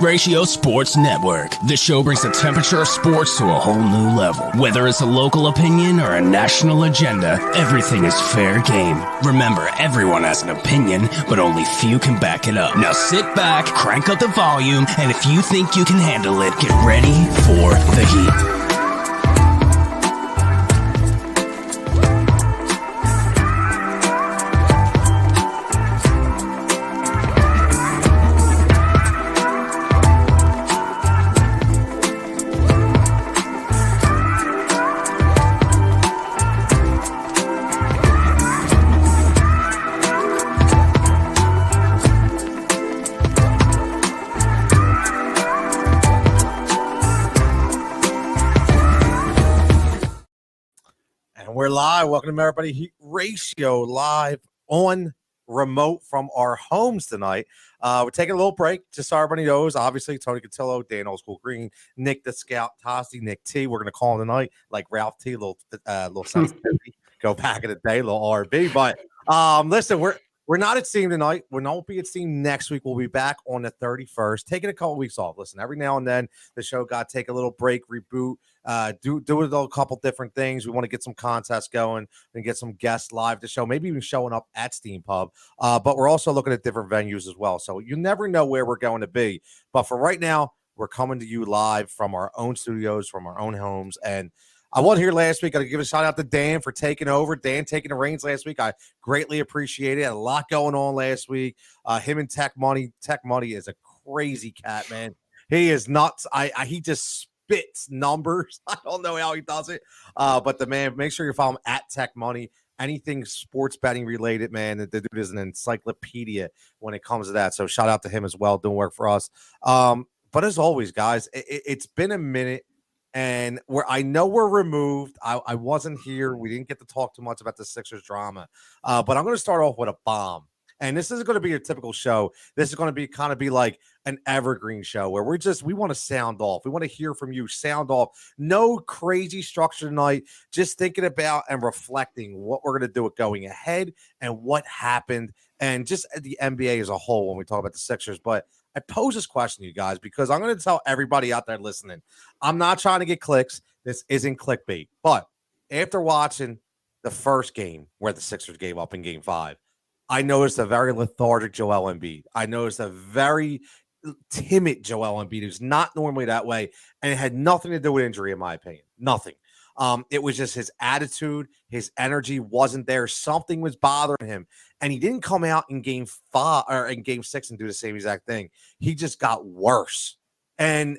Ratio Sports Network. The show brings the temperature of sports to a whole new level. Whether it's a local opinion or a national agenda, everything is fair game. Remember, everyone has an opinion, but only few can back it up. Now sit back, crank up the volume, and if you think you can handle it, get ready for the heat. We're live. Welcome to everybody. Heat Ratio live on remote from our homes tonight. We're taking a little break, just so everybody knows. Obviously, Tony Cotillo, Dan Old School Green, Nick the Scout, Tosti, Nick T. We're going to call him tonight, like Ralph T. Little sensitivity. Go back in the day, little RB. But listen, we're not at Steam tonight. We won't be at Steam next week. We'll be back on the 31st, taking a couple weeks off. Listen, every now and then the show got to take a little break, reboot, do a couple different things. We want to get some contests going and get some guests live to show, maybe even showing up at Steam Pub. But we're also looking at different venues as well. So you never know where we're going to be. But for right now, we're coming to you live from our own studios, from our own homes. And I wasn't here last week. Got to give a shout out to Dan for taking over. Dan taking the reins last week. I greatly appreciate it. Had a lot going on last week. Him and Tech Money. Tech Money is a crazy cat, man. He is nuts. He just spits numbers. I don't know how he does it. But the man, make sure you follow him at Tech Money. Anything sports betting related, man. The dude is an encyclopedia when it comes to that. So shout out to him as well, doing work for us. But as always, guys, it's been a minute. And I know we're removed. I wasn't here. We didn't get to talk too much about the Sixers drama. But I'm going to start off with a bomb. And this isn't going to be a typical show. This is going to be like an evergreen show where we want to sound off. We want to hear from you. Sound off. No crazy structure tonight. Just thinking about and reflecting what we're going to do with going ahead and what happened and just the NBA as a whole when we talk about the Sixers. But I pose this question to you guys because I'm going to tell everybody out there listening, I'm not trying to get clicks. This isn't clickbait. But after watching the first game where the Sixers gave up in Game 5, I noticed a very lethargic Joel Embiid. I noticed a very timid Joel Embiid who's not normally that way, and it had nothing to do with injury, in my opinion. Nothing. It was just his attitude, his energy wasn't there. Something was bothering him. And he didn't come out in Game 5 or in Game 6 and do the same exact thing. He just got worse. And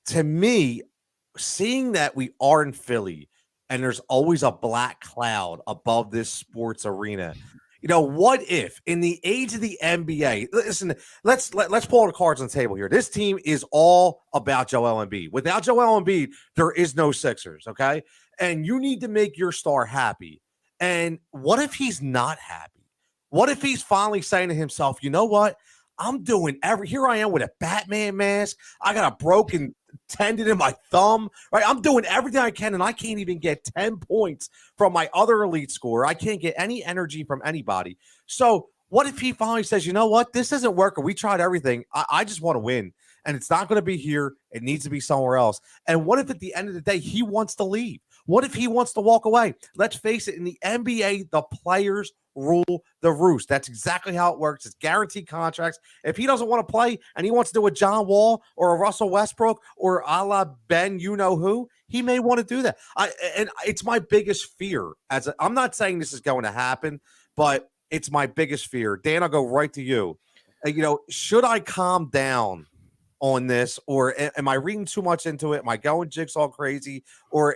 to me, seeing that we are in Philly and there's always a black cloud above this sports arena, you know, what if in the age of the NBA, listen, let's pull the cards on the table here. This team is all about Joel Embiid. Without Joel Embiid, there is no Sixers, okay? And you need to make your star happy. And what if he's not happy? What if he's finally saying to himself, you know what? I'm doing here I am with a Batman mask. I got a broken tendon in my thumb, right? I'm doing everything I can, and I can't even get 10 points from my other elite scorer. I can't get any energy from anybody. So what if he finally says, you know what? This isn't working. We tried everything. I just want to win, and it's not going to be here. It needs to be somewhere else. And what if at the end of the day, he wants to leave? What if he wants to walk away? Let's face it, in the NBA, the players rule the roost. That's exactly how it works. It's guaranteed contracts. If he doesn't want to play and he wants to do a John Wall or a Russell Westbrook or a la Ben, you know who, he may want to do that. And it's my biggest fear. I'm not saying this is going to happen, but it's my biggest fear. Dan, I'll go right to you. Should I calm down on this, or am I reading too much into it? Am I going jigsaw crazy, or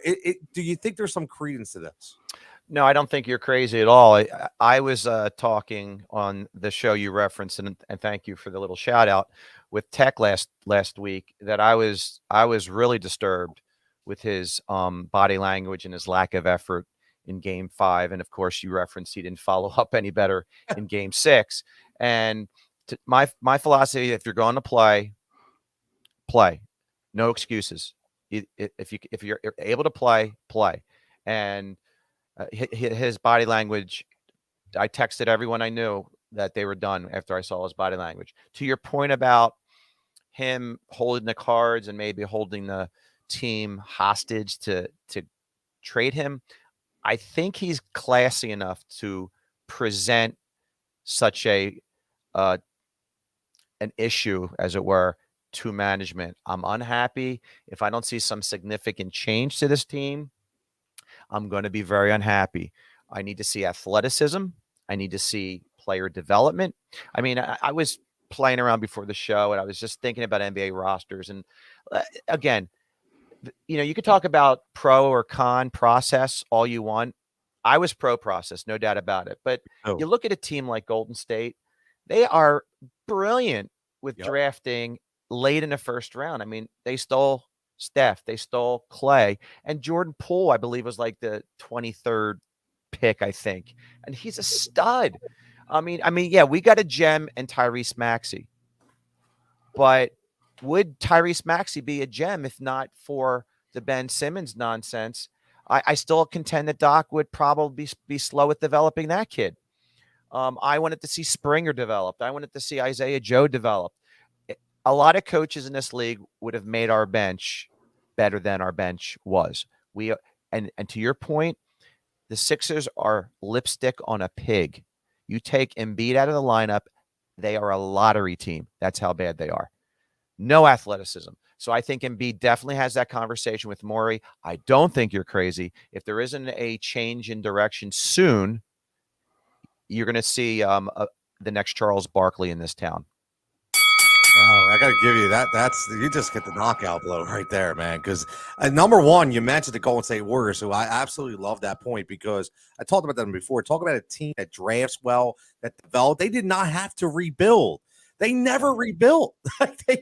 do you think there's some credence to this? No, I don't think you're crazy at all. I was talking on the show you referenced, and thank you for the little shout out with Tech last week, that I was really disturbed with his body language and his lack of effort in Game 5, and of course you referenced he didn't follow up any better in Game 6. And my philosophy: if you're going to play, no excuses. If you're able to play. And his body language, I texted everyone I knew that they were done after I saw his body language. To your point about him holding the cards and maybe holding the team hostage to trade him. I think he's classy enough to present such an issue, as it were, to management. I'm unhappy. If I don't see some significant change to this team, I'm going to be very unhappy. I need to see athleticism. I need to see player development. I mean, I was playing around before the show, and I was just thinking about NBA rosters. And again, you could talk about pro or con process all you want. I was pro process, no doubt about it. But you look at a team like Golden State, they are brilliant with drafting late in the first round. I mean, they stole Steph, they stole Clay, and Jordan Poole, I believe, was like the 23rd pick, I think. And he's a stud. I mean, yeah, we got a gem in Tyrese Maxey. But would Tyrese Maxey be a gem if not for the Ben Simmons nonsense? I still contend that Doc would probably be slow at developing that kid. I wanted to see Springer developed. I wanted to see Isaiah Joe developed. A lot of coaches in this league would have made our bench better than our bench was. And to your point, the Sixers are lipstick on a pig. You take Embiid out of the lineup, they are a lottery team. That's how bad they are. No athleticism. So I think Embiid definitely has that conversation with Morey. I don't think you're crazy. If there isn't a change in direction soon, you're going to see the next Charles Barkley in this town. Oh, I got to give you that. You just get the knockout blow right there, man. Because number one, you mentioned the Golden State Warriors, who I absolutely love that point because I talked about them before. Talk about a team that drafts well, that developed. They did not have to rebuild. They never rebuilt. They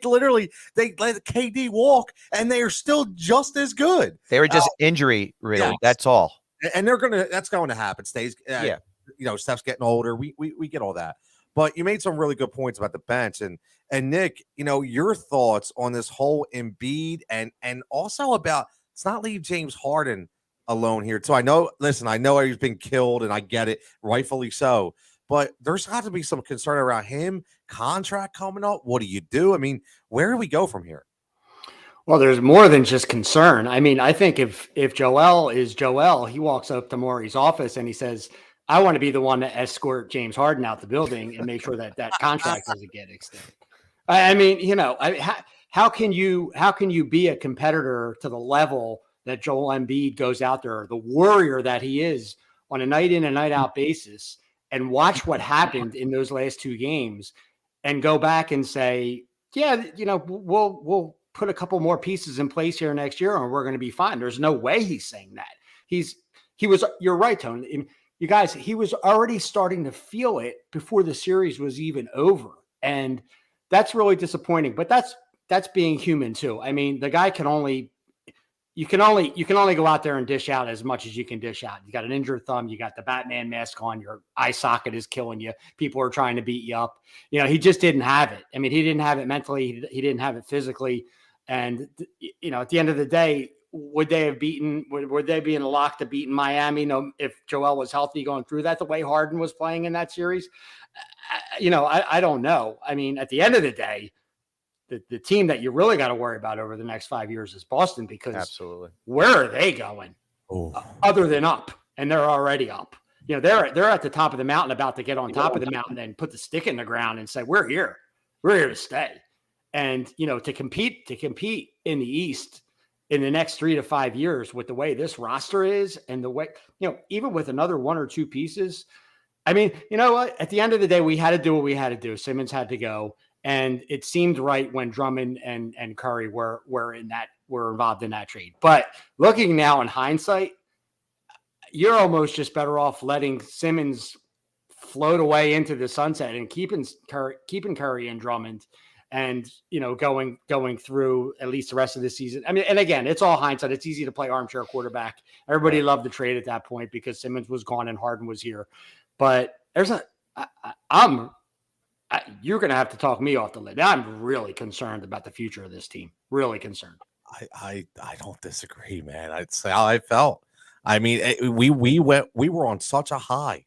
let KD walk, and they are still just as good. They were just injury riddled. Yes. That's all. And that's going to happen. Steph's getting older. We get all that. But you made some really good points about the bench, and Nick, your thoughts on this whole Embiid and also about let's not leave James Harden alone here. So I know he's been killed, and I get it, rightfully so. But there's got to be some concern around him, contract coming up. What do you do? I mean, where do we go from here? Well, there's more than just concern. I mean, I think if Joel is Joel, he walks up to Morey's office and he says, I want to be the one to escort James Harden out the building and make sure that contract doesn't get extended. I mean, how can you be a competitor to the level that Joel Embiid goes out there, the warrior that he is on a night in and night out basis, and watch what happened in those last two games and go back and say, yeah, we'll put a couple more pieces in place here next year and we're going to be fine. There's no way he's saying that. You're right, Tony. You guys, he was already starting to feel it before the series was even over. And that's really disappointing, but that's being human too. I mean, the guy you can only go out there and dish out as much as you can dish out. You got an injured thumb, you got the Batman mask on, your eye socket is killing you. People are trying to beat you up. He just didn't have it. I mean, he didn't have it mentally. He didn't have it physically. And, at the end of the day, would they be in the lock to beating Miami? If Joel was healthy going through that, the way Harden was playing in that series, I don't know. I mean, at the end of the day, the team that you really got to worry about over the next 5 years is Boston, because absolutely, where are they going other than up? And they're already up. They're at the top of the mountain, about to get on top of the mountain and put the stick in the ground and say, we're here to stay. And, to compete in the East in the next 3 to 5 years with the way this roster is and the way, even with another one or two pieces, I mean, what? At the end of the day, we had to do what we had to do. Simmons had to go. And it seemed right when Drummond and Curry were involved in that trade. But looking now in hindsight, you're almost just better off letting Simmons float away into the sunset and keeping Curry and Drummond, and going through at least the rest of the season. I mean, and again, it's all hindsight. It's easy to play armchair quarterback. Everybody loved the trade at that point because Simmons was gone and Harden was here. But you're going to have to talk me off the lid. I'm really concerned about the future of this team. Really concerned. I don't disagree, man. It's how I felt. I mean, we were on such a high,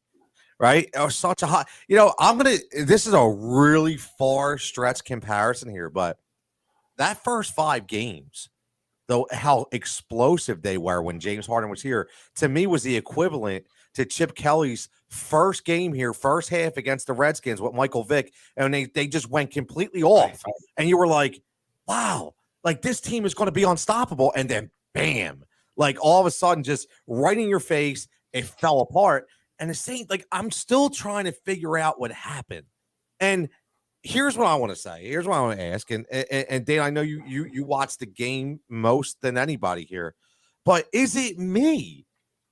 right? Or such a high. This is a really far stretch comparison here, but that first 5 games, though, how explosive they were when James Harden was here, to me was the equivalent to Chip Kelly's first game here, first half against the Redskins with Michael Vick, and they just went completely off. And you were like, wow, like this team is going to be unstoppable. And then bam, like all of a sudden, just right in your face, it fell apart. And the same, like, I'm still trying to figure out what happened. And here's what I want to say. Here's what I want to ask. And Dan, I know you watch the game most than anybody here, but is it me,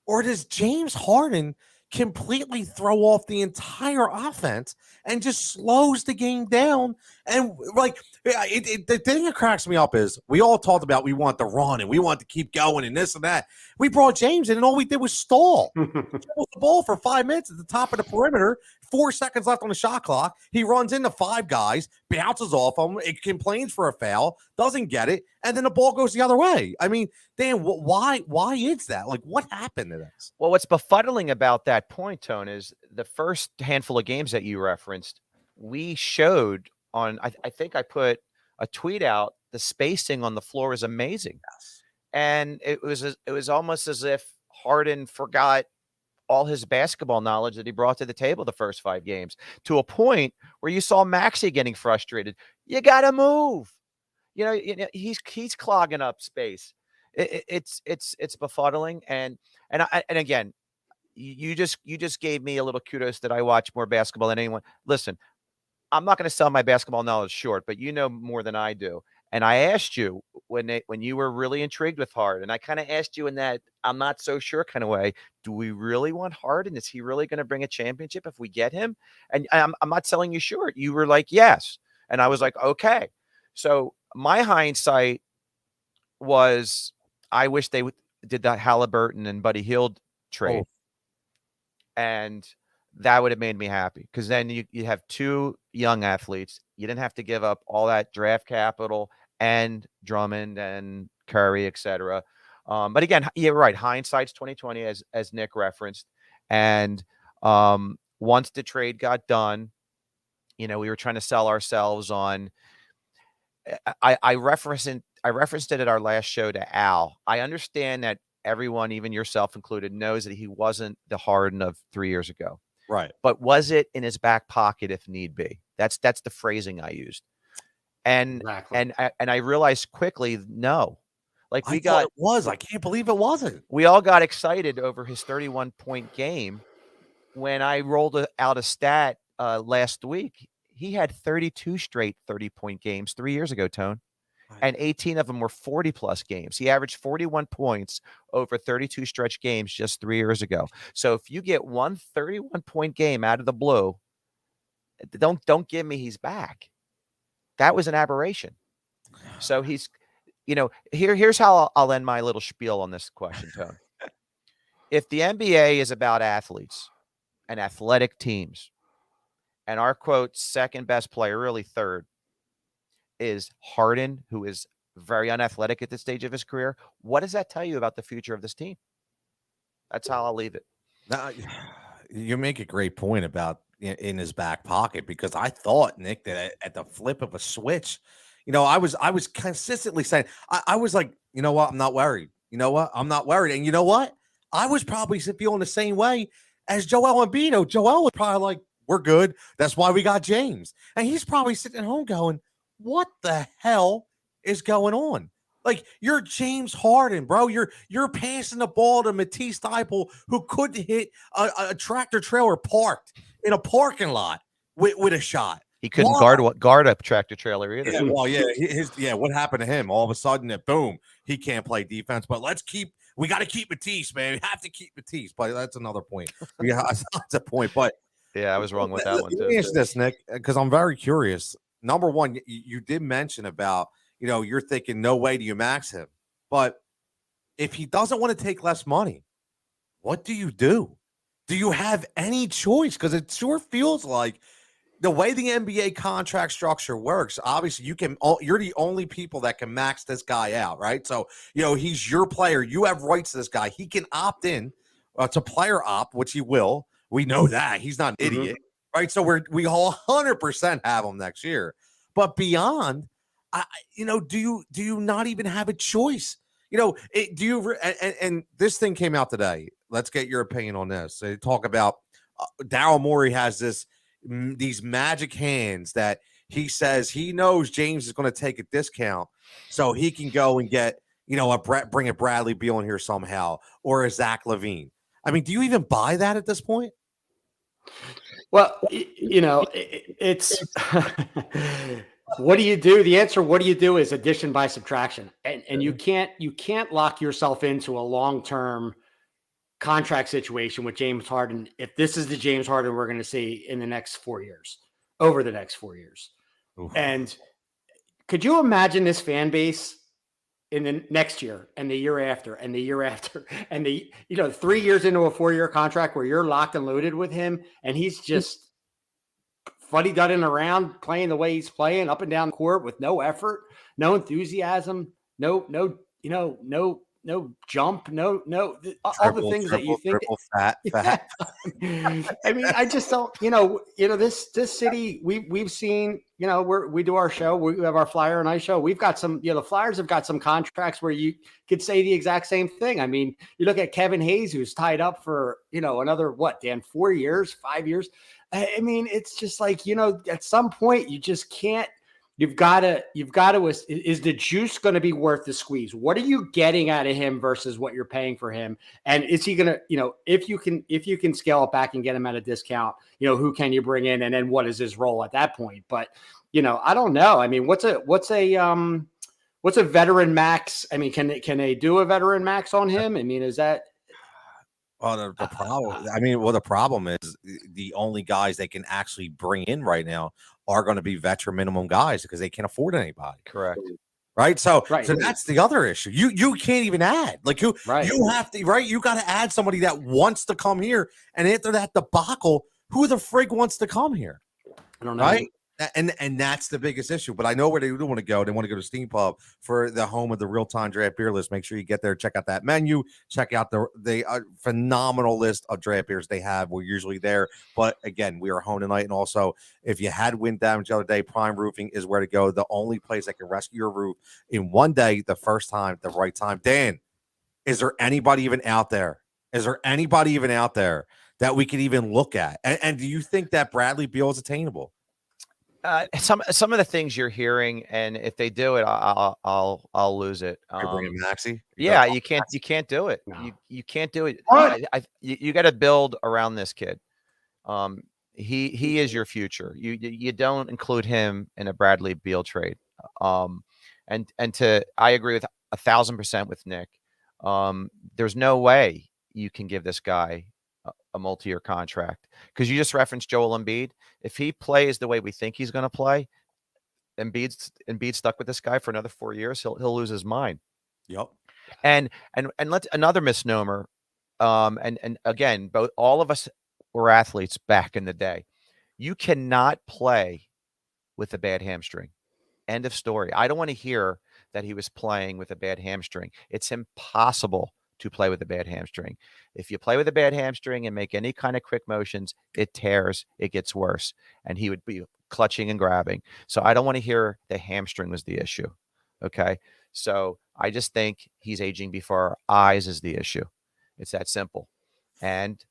or does James Harden completely throw off the entire offense and just slows the game down? And like, the thing that cracks me up is we all talked about we want the run and we want to keep going and this and that. We brought James in and all we did was stall. The ball for 5 minutes at the top of the perimeter, 4 seconds left on the shot clock. He runs into 5 guys, bounces off them, it complains for a foul, doesn't get it, and then the ball goes the other way. I mean, Dan, why is that? Like, what happened to this? Well, what's befuddling about that point, Tone, is the first handful of games that you referenced, we showed on, I think I put a tweet out, the spacing on the floor is amazing. Yes. And it was almost as if Harden forgot all his basketball knowledge that he brought to the table the first 5 games, to a point where you saw Maxey getting frustrated. You got to move. You know, he's clogging up space. It's befuddling. And again, you just gave me a little kudos that I watch more basketball than anyone. Listen, I'm not going to sell my basketball knowledge short, but you know more than I do. And I asked you when you were really intrigued with Harden, I kind of asked you in that I'm not so sure kind of way, do we really want Harden? Is he really going to bring a championship if we get him? And I'm not selling you short. You were like, yes. And I was like, okay. So my hindsight was, I wish they did that Halliburton and Buddy Hield trade. Oh. And that would have made me happy, because then you have 2 young athletes. You didn't have to give up all that draft capital and Drummond and Curry, etc. But again, you're right. Hindsight's 2020, as Nick referenced. And once the trade got done, we were trying to sell ourselves on. I referenced it at our last show to Al. I understand that everyone, even yourself included, knows that he wasn't the Harden of 3 years ago. Right. But was it in his back pocket if need be? That's the phrasing I used. And Exactly. and I realized quickly, no. Like I thought it was. I can't believe it wasn't. We all got excited over his 31-point game when I rolled out a stat last week. He had 32 straight 30-point games 3 years ago, Tone. And 18 of them were 40-plus games. He averaged 41 points over 32 stretch games just 3 years ago. So if you get one 31-point game out of the blue, don't give me he's back. That was an aberration. So he's, here's how I'll end my little spiel on this question, Tone. If the NBA is about athletes and athletic teams, and our, quote, second best player, really third, is Harden, who is very unathletic at this stage of his career, what does that tell you about the future of this team? That's how I'll leave it. Now, you make a great point about in his back pocket, because I thought, Nick, that at the flip of a switch, I was consistently saying, I was like, you know what? I'm not worried. You know what? I'm not worried. And you know what? I was probably feeling the same way as Joel Embiid. Joel was probably like, we're good. That's why we got James. And he's probably sitting at home going, what the hell is going on? Like, you're James Harden, bro. You're passing the ball to Matisse Thybulle, who couldn't hit a tractor trailer parked in a parking lot with a shot. He couldn't guard a tractor trailer either. Yeah, well, yeah. What happened to him? All of a sudden, boom, he can't play defense. But we got to keep Matisse, man. We have to keep Matisse. But that's another point. Yeah, that's a point. But yeah, I was wrong with that one too. Let me answer this, Nick, because I'm very curious. Number one, you did mention about, you're thinking, no way do you max him. But if he doesn't want to take less money, what do you do? Do you have any choice? Because it sure feels like the way the NBA contract structure works, obviously you're the only people that can max this guy out, right? So, he's your player. You have rights to this guy. He can opt in to player opt, which he will. We know that. He's not an idiot. Right, so we all 100% have him next year. But beyond, do you not even have a choice? Do you? And this thing came out today. Let's get your opinion on this. They talk about Daryl Morey has these magic hands that he says he knows James is going to take a discount, so he can go and get bring a Bradley Beal in here somehow or a Zach LaVine. I mean, do you even buy that at this point? Well, it's what do you do? The answer, what do you do, is addition by subtraction. And you can't lock yourself into a long-term contract situation with James Harden if this is the James Harden we're going to see in the next 4 years, over the next 4 years. Oof. And could you imagine this fan base in the next year and the year after and the year after and 3 years into a 4-year contract where you're locked and loaded with him and he's just fuddy-dudding around, playing the way he's playing up and down the court with no effort, no enthusiasm, no jump, all the things that you think. Fat. I mean, I just don't. This city. We've seen. We do our show. We have our Flyer and Ice show. We've got some. The Flyers have got some contracts where you could say the exact same thing. I mean, you look at Kevin Hayes, who's tied up for another 4 years, 5 years. I mean, it's just like at some point you just can't. You've got to, is the juice going to be worth the squeeze? What are you getting out of him versus what you're paying for him? And is he going to, if you can scale it back and get him at a discount, who can you bring in? And then what is his role at that point? But, I don't know. I mean, what's a veteran max? I mean, can they do a veteran max on him? I mean, is that? Well, the problem. I mean, the problem is the only guys they can actually bring in right now are going to be veteran minimum guys because they can't afford anybody. Correct. Right. So that's the other issue. You can't even add you have to, right. You got to add somebody that wants to come here. And after that debacle, who the frig wants to come here? I don't know. Right. And that's the biggest issue. But I know where they do want to go. They want to go to Steam Pub for the home of the real-time draft beer list. Make sure you get there, check out that menu, check out the phenomenal list of draft beers they have. We're usually there. But again, we are home tonight. And also, if you had wind damage the other day, Prime Roofing is where to go. The only place that can rescue your roof in one day, the first time, the right time. Dan, is there anybody even out there? Is there anybody even out there that we could even look at? And do you think that Bradley Beal is attainable? Some of the things you're hearing, and if they do it, I'll lose it. Bring in Maxey? Yeah, you can't do it. No. You can't do it. You got to build around this kid. He is your future. You don't include him in a Bradley Beal trade. I agree with 1,000% with Nick. There's no way you can give this guy a multi-year contract because you just referenced Joel Embiid. If he plays the way we think he's going to play, Embiid's stuck with this guy for another 4 years. He'll lose his mind. Yep. And let's another misnomer. And again, all of us were athletes back in the day. You cannot play with a bad hamstring. End of story. I don't want to hear that he was playing with a bad hamstring. It's impossible to play with a bad hamstring. If you play with a bad hamstring and make any kind of quick motions, it tears, it gets worse. And he would be clutching and grabbing. So I don't want to hear the hamstring was the issue. Okay. So I just think he's aging before our eyes is the issue. It's that simple. And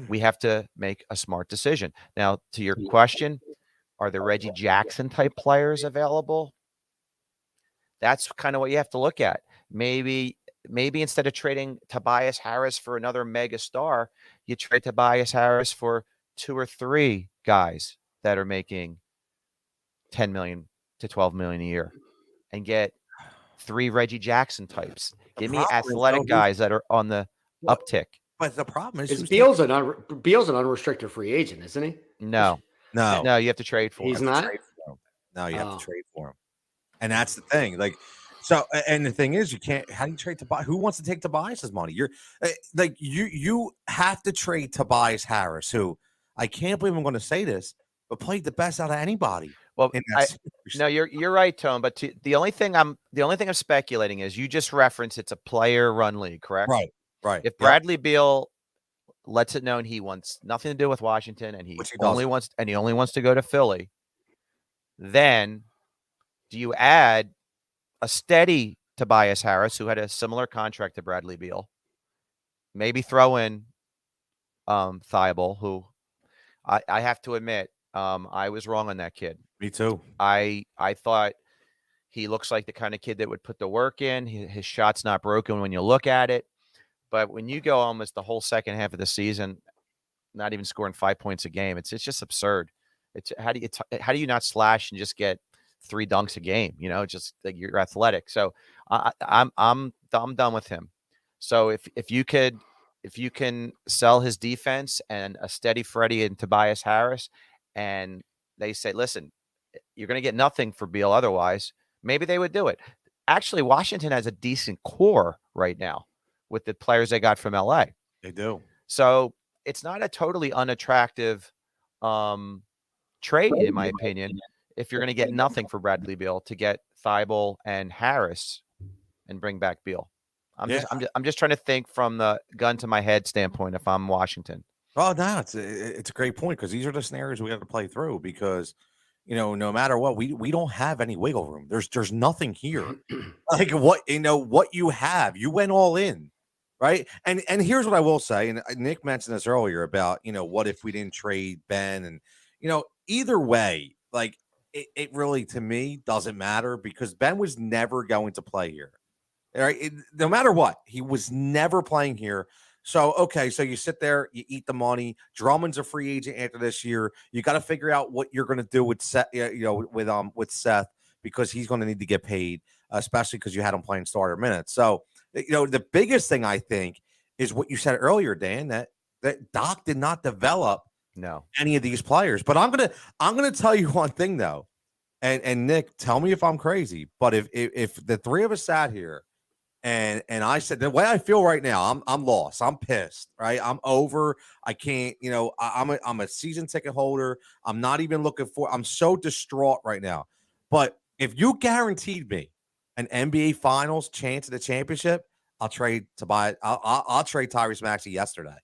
we have to make a smart decision. Now, to your question, are the Reggie Jackson type players available? That's kind of what you have to look at. Maybe instead of trading Tobias Harris for another mega star, you trade Tobias Harris for 2 or 3 guys that are making $10 million to $12 million a year and get 3 Reggie Jackson types. Give me athletic guys that are on the uptick. But the problem is Beal's an unrestricted free agent, isn't he? No, you have to trade for him. He's not? No, you have to trade for him. And that's the thing. So, and the thing is, you can't. How do you trade Tobias? Who wants to take Tobias's money? You're you have to trade Tobias Harris, who I can't believe I'm going to say this, but played the best out of anybody. Well, no, you're right, Tone. But the only thing I'm speculating is you just referenced it's a player run league, correct? Right. If Bradley Beal lets it known he wants nothing to do with Washington and he only wants to go to Philly, then Do you add a steady Tobias Harris, who had a similar contract to Bradley Beal? Maybe throw in Thibault, who I have to admit, I was wrong on that kid. Me too. I thought he looks like the kind of kid that would put the work in. His shot's not broken when you look at it. But when you go almost the whole second half of the season, not even scoring 5 points a game, it's just absurd. It's how do you not slash and just get 3 dunks a game? You know, just like you're athletic. So I'm done with him. So if you can sell his defense and a steady Freddie and Tobias Harris, and they say, listen, you're going to get nothing for Beal otherwise, maybe they would do it. Actually, Washington has a decent core right now with the players they got from LA. They do. So it's not a totally unattractive trade, in my opinion, if you're going to get nothing for Bradley Beal to get Thibault and Harris and bring back Beal. I'm just trying to think from the gun to my head standpoint if I'm Washington. Oh, no, it's a great point, because these are the scenarios we have to play through, because no matter what, we don't have any wiggle room. There's nothing here. Like what you have, you went all in, right? And here's what I will say, and Nick mentioned this earlier about what if we didn't trade Ben, and either way, like it really, to me, doesn't matter, because Ben was never going to play here. All right, no matter what, he was never playing here. So, okay, so you sit there, you eat the money. Drummond's a free agent after this year. You got to figure out what you're going to do with Seth, with Seth, because he's going to need to get paid, especially because you had him playing starter minutes. So, the biggest thing I think is what you said earlier, Dan, that Doc did not develop any of these players. But I'm gonna tell you one thing though, and Nick, tell me if I'm crazy, but if the three of us sat here and I said, the way I feel right now, I'm lost. I'm pissed, right? I'm over. I can't, I'm a season ticket holder. I'm not even I'm so distraught right now. But if you guaranteed me an NBA Finals chance at the championship, I'll trade I'll trade Tyrese Maxey yesterday.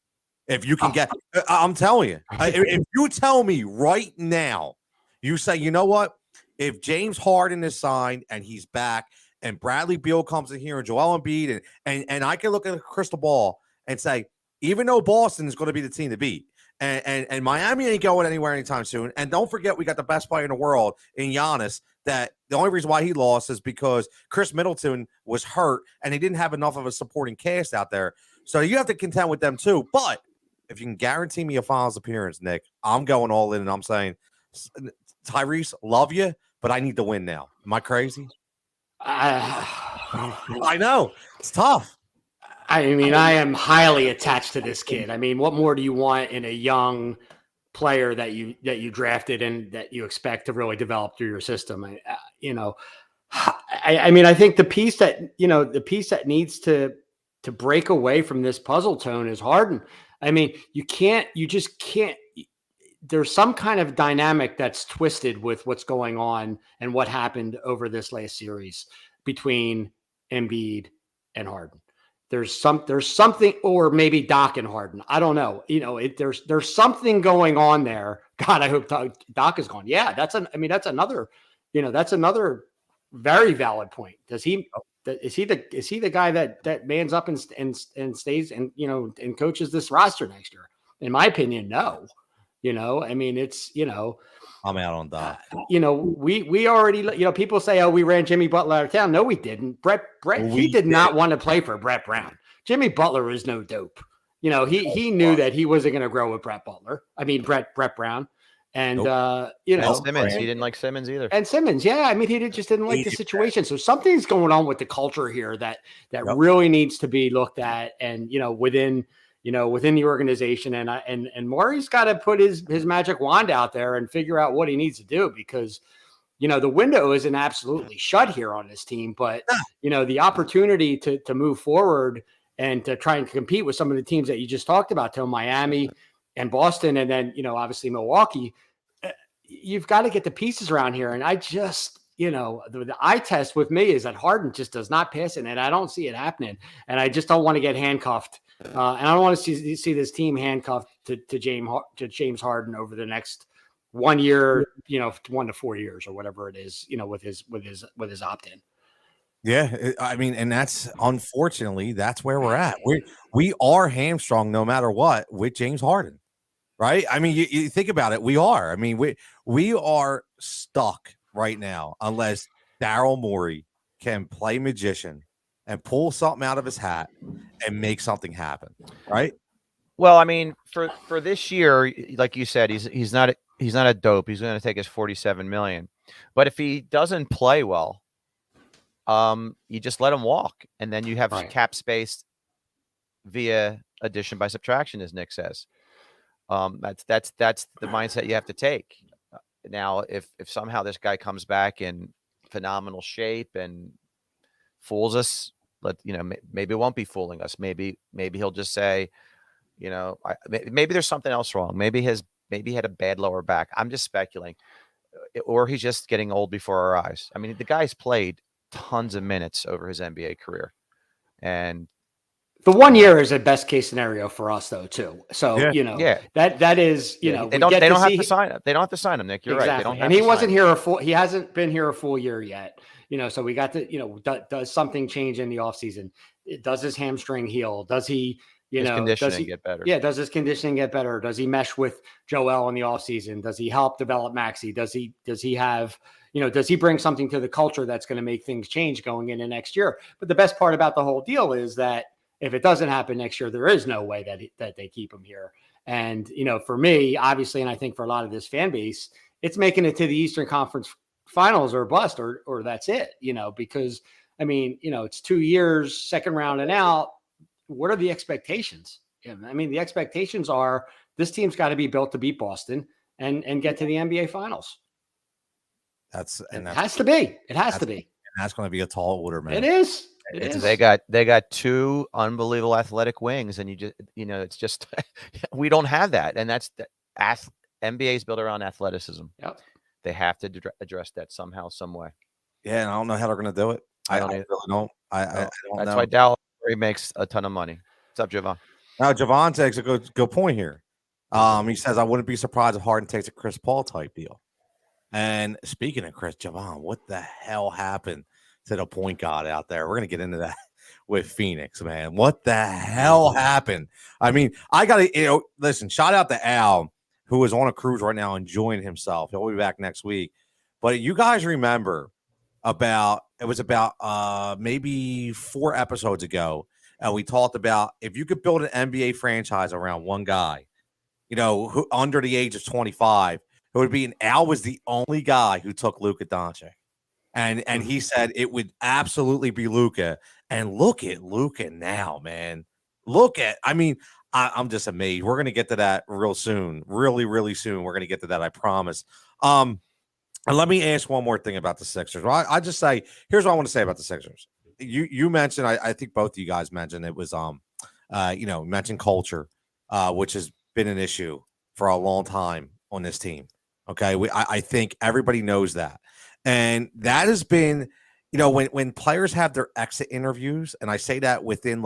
If you can get, I'm telling you, if you tell me right now, you say, you know what? If James Harden is signed and he's back, and Bradley Beal comes in here, and Joel Embiid, and I can look at the crystal ball and say, even though Boston is going to be the team to beat, and Miami ain't going anywhere anytime soon, and don't forget we got the best player in the world in Giannis, that the only reason why he lost is because Chris Middleton was hurt, and he didn't have enough of a supporting cast out there. So you have to contend with them too. But if you can guarantee me a finals appearance, Nick, I'm going all in, and I'm saying, Tyrese, love you, but I need to win now. Am I crazy? I know it's tough. I mean, I am highly attached to this kid. I mean, what more do you want in a young player that you drafted and that you expect to really develop through your system? I mean, I think the piece that needs to break away from this puzzle tone is Harden. I mean, you just can't. There's some kind of dynamic that's twisted with what's going on and what happened over this last series between Embiid and Harden. There's something, or maybe Doc and Harden. I don't know. There's something going on there. God, I hope Doc is gone. Yeah, that's another very valid point. Is he the guy that mans up and stays and coaches this roster next year? In my opinion, no. I mean, I'm out on Doc. We already, people say, oh, we ran Jimmy Butler out of town. No, we didn't. Brett, he did not want to play for Brett Brown. Jimmy Butler was no dope. He knew that he wasn't going to grow with Brett Brown. And, and Simmons, he didn't like Simmons either. And Simmons, yeah. I mean, just didn't like the situation. So something's going on with the culture here that really needs to be looked at. And, within the organization, and Morey's got to put his magic wand out there and figure out what he needs to do, because, the window isn't absolutely shut here on this team, but, the opportunity to move forward and to try and compete with some of the teams that you just talked about, Miami and Boston, and then, obviously Milwaukee, you've got to get the pieces around here. And I just, the eye test with me is that Harden just does not pass it, and I don't see it happening. And I just don't want to get handcuffed. And I don't want to see this team handcuffed to James Harden over the next 1 year, 1 to 4 years or whatever it is, with his opt-in. Yeah, I mean, and that's unfortunately that's where we're at. We are hamstrung no matter what with James Harden, right? I mean, you think about it, we are. I mean, we are stuck right now unless Daryl Morey can play magician and pull something out of his hat and make something happen, right? Well, I mean, for this year, like you said, he's not a dope. He's going to take his $47 million, but if he doesn't play well, you just let him walk, and then you have cap space via addition by subtraction, as Nick says. That's the mindset you have to take. Now, if somehow this guy comes back in phenomenal shape and fools us, maybe it won't be fooling us. Maybe he'll just say, maybe there's something else wrong. Maybe he had a bad lower back. I'm just speculating, or he's just getting old before our eyes. I mean, the guy's played tons of minutes over his NBA career, and the 1 year is a best case scenario for us, though, too. So that is they don't have to sign him. They don't have to sign him, Nick. You're right. They don't have and he to wasn't sign here he hasn't been here a full year yet. So we got to does something change in the offseason? Does his hamstring heal? Does he his conditioning get better? Yeah, does his conditioning get better? Does he mesh with Joel in the offseason? Does he help develop Maxey? Does he have does he bring something to the culture that's going to make things change going into next year? But the best part about the whole deal is that if it doesn't happen next year, there is no way that they keep him here. And, for me, obviously, and I think for a lot of this fan base, it's making it to the Eastern Conference Finals or bust, or that's it, because, I mean, it's 2 years, second round and out. What are the expectations? I mean, the expectations are this team's got to be built to beat Boston and get to the NBA Finals. It has to be. It has to be. And that's going to be a tall order, man. It is. They got two unbelievable athletic wings, and it's just we don't have that, and that's NBA is built around athleticism. Yep. They have to address that somehow, some way. Yeah, and I don't know how they're going to do it. I really don't. I don't that's know. why Daryl Morey makes a ton of money. What's up, Javon? Now, Javon takes a good point here. He says, I wouldn't be surprised if Harden takes a Chris Paul type deal. And speaking of Chris, Javon, what the hell happened to the point guard out there? We're going to get into that with Phoenix, man. What the hell happened? I mean, I got to, listen, shout out to Al, who is on a cruise right now enjoying himself. He'll be back next week. But you guys remember it was about maybe 4 episodes ago, and we talked about if you could build an NBA franchise around one guy, who under the age of 25, it would be, and Al was the only guy who took Luka Doncic. And he said it would absolutely be Luka. And look at Luka now, man. I'm just amazed. We're going to get to that real soon. Really, really soon. We're going to get to that, I promise. And let me ask one more thing about the Sixers. Well, I just say, here's what I want to say about the Sixers. You mentioned, I think both of you guys mentioned it was, mentioned culture, which has been an issue for a long time on this team. Okay. I think everybody knows that. And that has been, when players have their exit interviews, and I say that within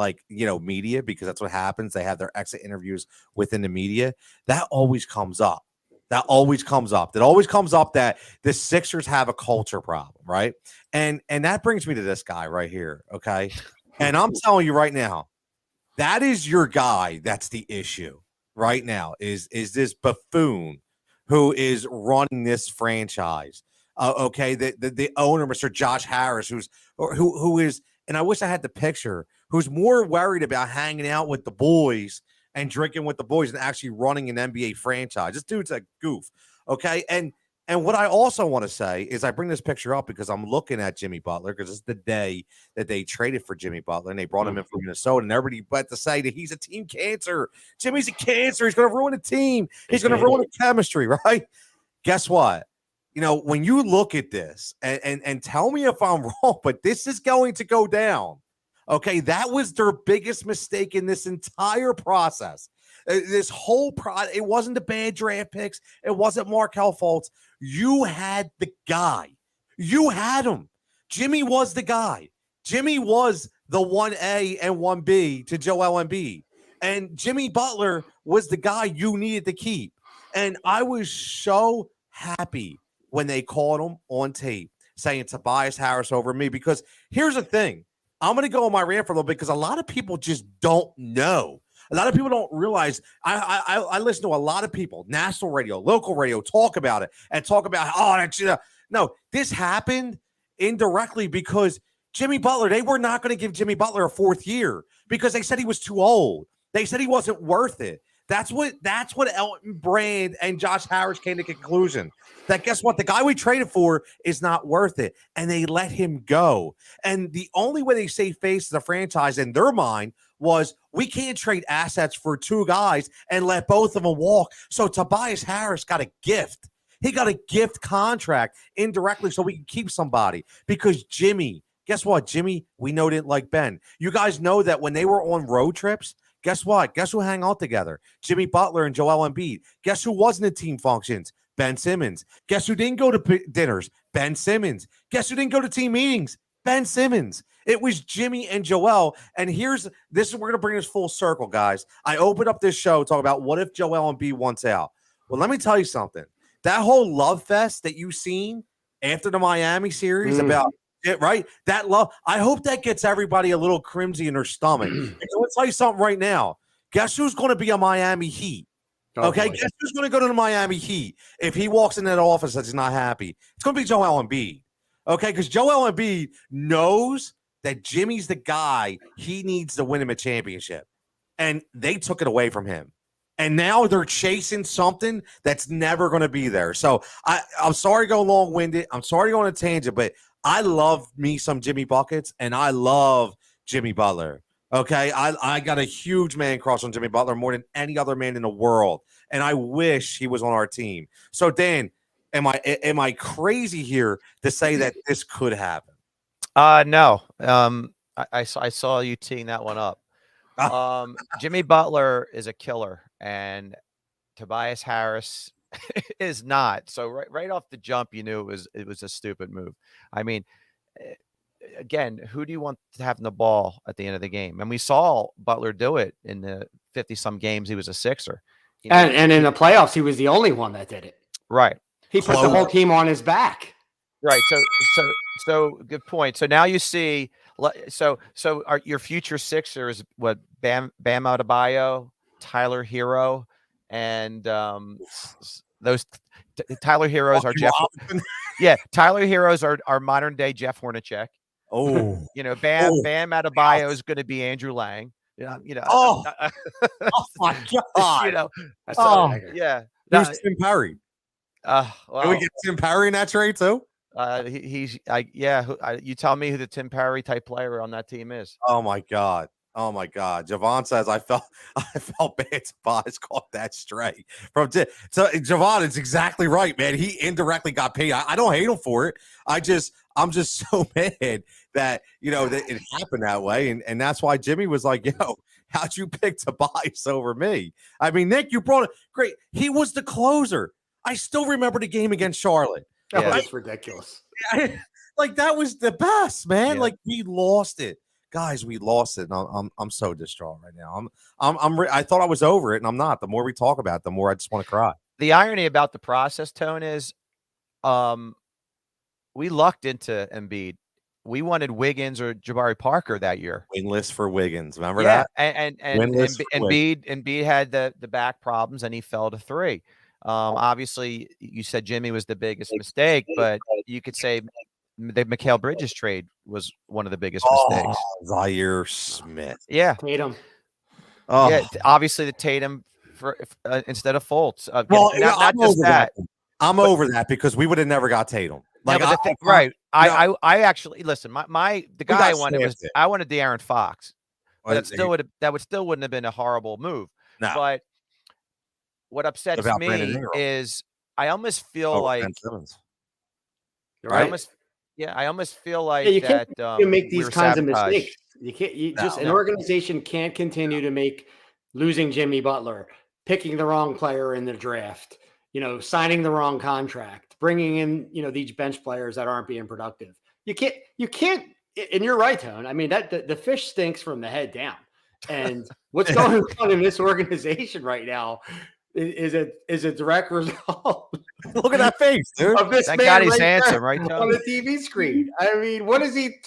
media, because that's what happens. They have their exit interviews within the media. That always comes up. That always comes up that the Sixers have a culture problem, right? And that brings me to this guy right here, okay? And I'm telling you right now, that is your guy. That's the issue right now. Is this buffoon who is running this franchise? Okay, the owner, Mr. Josh Harris, who is, and I wish I had the picture, who's more worried about hanging out with the boys and drinking with the boys than actually running an NBA franchise. This dude's a goof. Okay, and what I also want to say is I bring this picture up because I'm looking at Jimmy Butler, because it's the day that they traded for Jimmy Butler and they brought him in from Minnesota, and everybody but to say that he's a team cancer. Jimmy's a cancer. He's going to ruin the team. He's going to ruin the chemistry, right? Guess what? When you look at this and tell me if I'm wrong, but this is going to go down. Okay, that was their biggest mistake in this entire process. This whole it wasn't the bad draft picks. It wasn't Markelle Fultz. You had the guy. You had him. Jimmy was the guy. Jimmy was the 1A and 1B to Joel Embiid. And Jimmy Butler was the guy you needed to keep. And I was so happy when they called him on tape saying Tobias Harris over me, because here's the thing. I'm going to go on my rant for a little bit because a lot of people just don't know. A lot of people don't realize. I listen to a lot of people, national radio, local radio, talk about it and talk about, no, this happened indirectly because Jimmy Butler, they were not going to give Jimmy Butler a 4th year because they said he was too old. They said he wasn't worth it. That's what Elton Brand and Josh Harris came to the conclusion. That guess what? The guy we traded for is not worth it. And they let him go. And the only way they saved face as a franchise in their mind was we can't trade assets for 2 guys and let both of them walk. So Tobias Harris got a gift. He got a gift contract indirectly so we can keep somebody. Because Jimmy, guess what? Jimmy, we know didn't like Ben. You guys know that when they were on road trips, guess what? Guess who hang out together? Jimmy Butler and Joel Embiid. Guess who wasn't at team functions? Ben Simmons. Guess who didn't go to dinners? Ben Simmons. Guess who didn't go to team meetings? Ben Simmons. It was Jimmy and Joel. And we're going to bring this full circle, guys. I opened up this show talking about what if Joel Embiid wants out. Well, let me tell you something. That whole love fest that you've seen after the Miami series about it, right? That love. I hope that gets everybody a little crimson in their stomach. And let's tell you something right now. Guess who's going to be a Miami Heat? Okay, guess who's going to go to the Miami Heat if he walks in that office that's not happy? It's going to be Joel Embiid. Okay, because Joel Embiid knows that Jimmy's the guy he needs to win him a championship. And they took it away from him. And now they're chasing something that's never going to be there. So I'm sorry to go long-winded. I'm sorry to go on a tangent, but I love me some Jimmy Buckets, and I love Jimmy Butler. Okay, I got a huge man crush on Jimmy Butler more than any other man in the world, and I wish he was on our team. So, Dan, am I crazy here to say that this could happen? No. I saw you teeing that one up. Jimmy Butler is a killer, and Tobias Harris is not. So right off the jump, you knew it was a stupid move. I mean, again, who do you want to have the ball at the end of the game? And we saw Butler do it in the 50-some games. He was a Sixer. And in the playoffs, he was the only one that did it. Right. He put the whole team on his back. Right. So good point. So now you see, so are your future Sixers, what, Bam Adebayo, Tyler Hero, and those Tyler Heroes are Jeff. Yeah, Tyler Heroes are modern day Jeff Hornacek. Oh, Bam Adebayo is going to be Andrew Lang. Oh my God. Yeah. Who's Tim Perry? Well, Can we get Tim Perry in that trade too? You tell me who the Tim Perry type player on that team is. Oh my God. Javon says I felt bad. Tobias caught that stray from so Javon. It's exactly right, man. He indirectly got paid. I don't hate him for it. I'm just so mad that that it happened that way, and that's why Jimmy was like, "Yo, how'd you pick Tobias over me?" I mean, Nick, you brought it great. He was the closer. I still remember the game against Charlotte. That's ridiculous. Like that was the best, man. Yeah. Like we lost it. Guys, we lost it. And I'm so distraught right now. I thought I was over it, and I'm not. The more we talk about it, the more I just want to cry. The irony about the process, Tone, is we lucked into Embiid. We wanted Wiggins or Jabari Parker that year. Winless for Wiggins. Remember that? And Embiid had the back problems, and he fell to 3. Obviously, you said Jimmy was the biggest mistake, but you could say the Mikal Bridges trade was one of the biggest mistakes. Zaire Smith. Yeah. Tatum. Oh. Yeah. Obviously, the Tatum instead of Fultz. Not just that. I'm over that because we would have never got Tatum. Like, right. I actually listen. The guy I wanted I wanted De'Aaron Fox. But that still wouldn't have been a horrible move. No. But what upsets me is I almost feel like right. I almost feel like you can't make these kinds of mistakes. You can't. An organization can't continue to make losing Jimmy Butler, picking the wrong player in the draft, signing the wrong contract, bringing in these bench players that aren't being productive. You can't. And you're right, Tone. I mean the fish stinks from the head down. And what's going on in this organization right now? is a direct result Look at that face, dude. of this Thank man God he's right there handsome, right, on Tony? the TV screen. I mean, what is he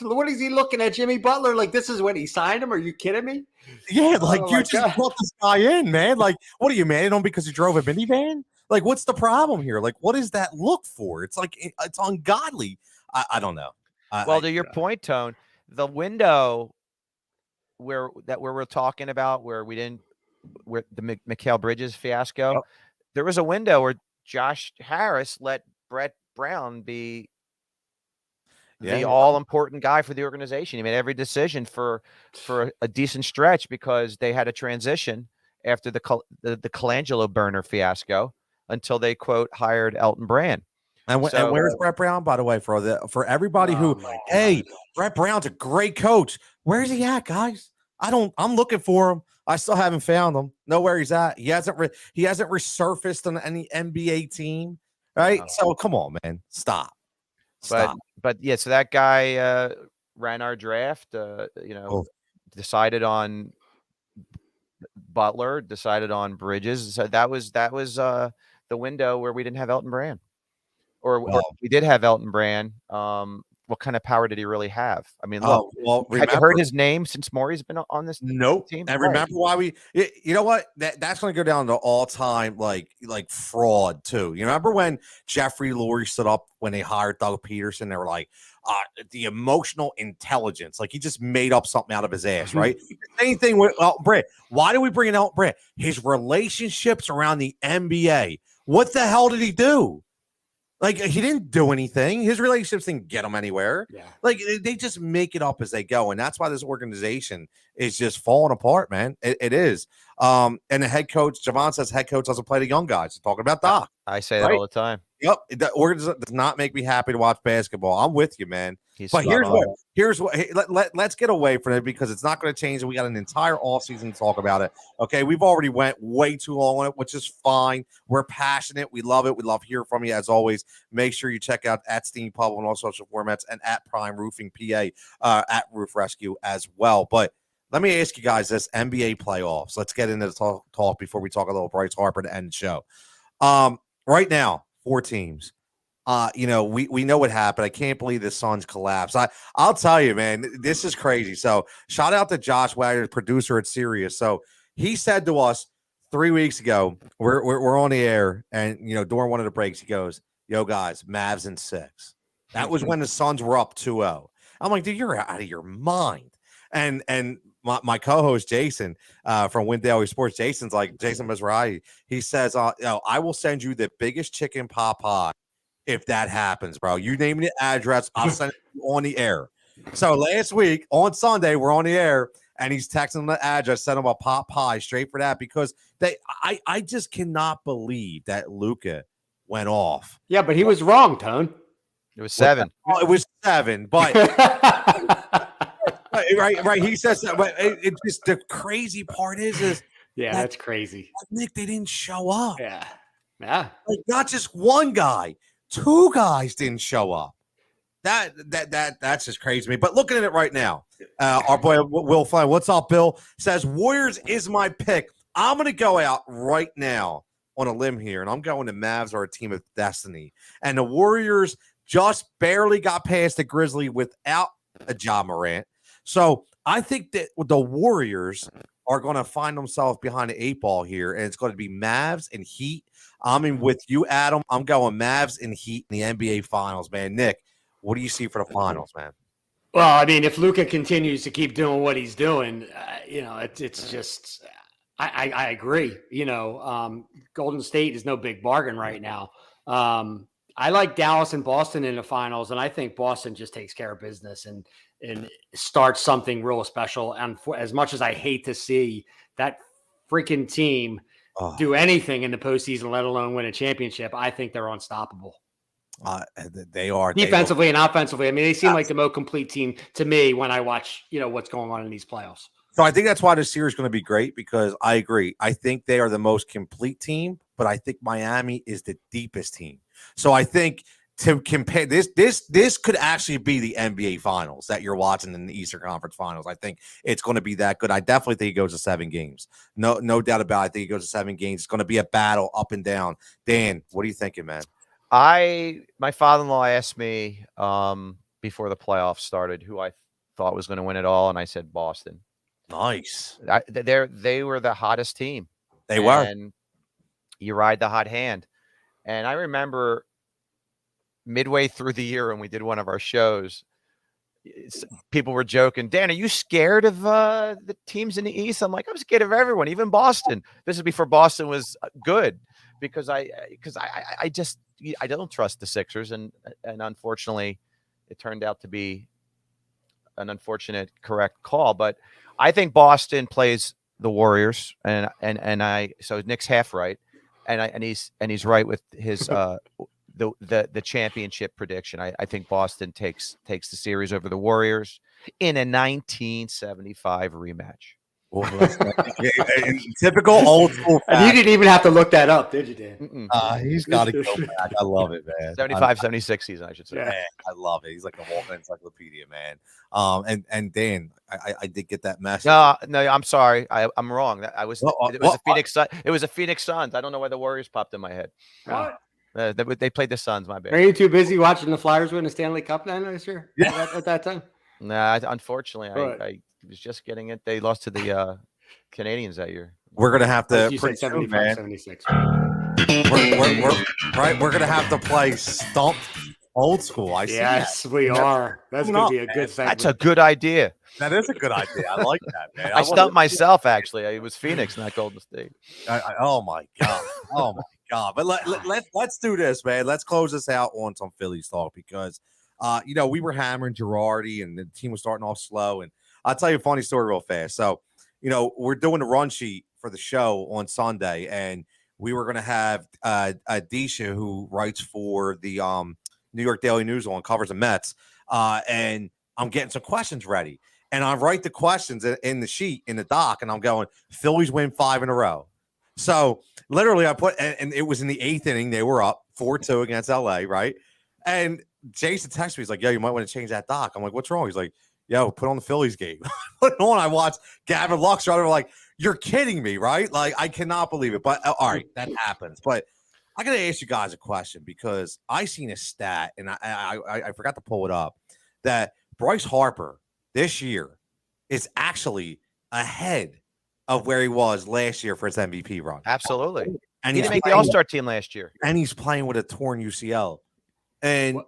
looking at Jimmy Butler like? This is when he signed him? Are you kidding me? Yeah, like Oh you my just God. brought this guy in, man. Like, what are you mad at him because he drove a minivan? Like, what's the problem here? Like, what is that look for? It's like it's ungodly. I don't know. Well, to your point, Tone, the window where we're talking about where the Mikal Bridges fiasco, Yep. there was a window where Josh Harris let Brett Brown be the all important guy for the organization. He made every decision for a decent stretch because they had a transition after the Colangelo burner fiasco until they quote hired Elton Brand. And where's Brett Brown, by the way, for everybody who, hey, Brett Brown's a great coach. Where's he at, guys? I'm looking for him. I still haven't found him. Know where he's at. He hasn't resurfaced on any NBA team, right? No. So come on, man, stop. But yeah, so that guy ran our draft. Decided on Butler, decided on Bridges. So that was the window where we didn't have Elton Brand. Or we did have Elton Brand. What kind of power did he really have? I mean, look, have you heard his name since Morey's been on this team? And remember why you know what? That's going to go down to all-time like fraud too. You remember when Jeffrey Lurie stood up when they hired Doug Peterson? They were like, the emotional intelligence. Like he just made up something out of his ass, right? Same thing with Elton Brand. Why do we bring in Elton Brand? His relationships around the NBA. What the hell did he do? Like, he didn't do anything. His relationships didn't get him anywhere. Yeah. Like, they just make it up as they go. And that's why this organization is just falling apart, man. It is. And the head coach, Javon says head coach doesn't play the young guys. He's talking about Doc. I say that all the time. Yep. The organization does not make me happy to watch basketball. I'm with you, man. But here's what let's get away from it because it's not going to change. We got an entire offseason to talk about it. Okay. We've already went way too long on it, which is fine. We're passionate. We love it. We love hearing from you as always. Make sure you check out at Steam Pub on all social formats and at Prime Roofing PA at Roof Rescue as well. But let me ask you guys this NBA playoffs. Let's get into the talk before we talk a little Bryce Harper to end the show. Right now, 4 teams. We know what happened. I can't believe the Suns collapsed. I'll tell you, man, this is crazy. So shout out to Josh Wagner, producer at Sirius. So he said to us 3 weeks ago, we're on the air, and during one of the breaks, he goes, "Yo, guys, Mavs in 6." That was when the Suns were up 2-0. I'm like, dude, you're out of your mind. And my co-host Jason from Win Daily Sports, Jason Mizrahi, he says, I will send you the biggest chicken pot pie if that happens, bro. You name me the address, I'll send it on the air. So last week on Sunday, we're on the air, and he's texting the address, sent him a pot pie straight for that because I just cannot believe that Luka went off. Yeah, but he was wrong, Tone. It was 7. It was 7, but right. He says that, but it just the crazy part is that's crazy. Nick, they didn't show up. Yeah. Like not just one guy, 2 guys didn't show up. That's just crazy to me. But looking at it right now, our boy Will Flynn, what's up, Bill? Says Warriors is my pick. I'm gonna go out right now on a limb here, and I'm going to Mavs are a team of destiny. And the Warriors just barely got past the Grizzlies without a Ja Morant. So I think that the Warriors are going to find themselves behind the 8 ball here, and it's going to be Mavs and Heat. I'm in with you, Adam. I'm going Mavs and Heat in the NBA Finals, man. Nick, what do you see for the Finals, man? Well, I mean, if Luka continues to keep doing what he's doing, it's just I agree. Golden State is no big bargain right now. I like Dallas and Boston in the finals, and I think Boston just takes care of business and starts something real special. And as much as I hate to see that freaking team do anything in the postseason, let alone win a championship, I think they're unstoppable. They are defensively and offensively. I mean, they seem like the most complete team to me when I watch, what's going on in these playoffs. So I think that's why this series is going to be great because I agree. I think they are the most complete team, but I think Miami is the deepest team. So I think to compare this could actually be the NBA Finals that you're watching in the Eastern Conference Finals. I think it's going to be that good. I definitely think it goes to 7 games. No doubt about it. I think it goes to 7 games. It's going to be a battle up and down. Dan, what are you thinking, man? My father-in-law asked me before the playoffs started who I thought was going to win it all, and I said Boston. Nice. They were the hottest team. They were. And you ride the hot hand. And I remember midway through the year when we did one of our shows, people were joking, Dan, are you scared of the teams in the East? I'm like, I'm scared of everyone, even Boston. This is before Boston was good, because I don't trust the Sixers, and unfortunately it turned out to be an unfortunate correct call. But I think Boston plays the Warriors, so Nick's half right, and he's right with his the championship prediction. I think Boston takes the series over the Warriors in a 1975 rematch. Typical old school. And you didn't even have to look that up, did you, Dan? He's got to go back. I love it, man. 75-76 season, I should say. Yeah. Man, I love it. He's like a walking encyclopedia, man. And Dan, I did get that message. No, I'm sorry. I'm wrong. It was a Phoenix Sun. It was a Phoenix Suns. I don't know why the Warriors popped in my head. What? They played the Suns. My bad. Are you too busy watching the Flyers win the Stanley Cup then this year? Yeah. At that time? Nah, unfortunately, I was just getting it. They lost to the Canadians that year. We're gonna have to. You said 75, 76. We're gonna have to play Stump Old School. Yes, we are. That's gonna be a good segment. That's a good idea. That is a good idea. I like that, man. I stumped myself, actually. It was Phoenix, not Golden State. Oh my god. Oh my god. But let's do this, man. Let's close this out on some Phillies talk, because we were hammering Girardi and the team was starting off slow. And I'll tell you a funny story real fast. So, we're doing the run sheet for the show on Sunday, and we were going to have Disha, who writes for the New York Daily News and covers the Mets. And I'm getting some questions ready. And I write the questions in the sheet, in the doc, and I'm going, Phillies win 5 in a row. So literally I put, and it was in the 8th inning. They were up 4-2 against LA, right? And Jason texted me. He's like, yo, you might want to change that doc. I'm like, what's wrong? He's like, yo, put on the Phillies game. Put it on. I watched Gavin Lux. They're like, you're kidding me, right? Like, I cannot believe it. But all right, that happens. But I got to ask you guys a question, because I seen a stat, and I forgot to pull it up, that Bryce Harper this year is actually ahead of where he was last year for his MVP run. Absolutely. And he didn't make the All-Star team last year. And he's playing with a torn UCL. And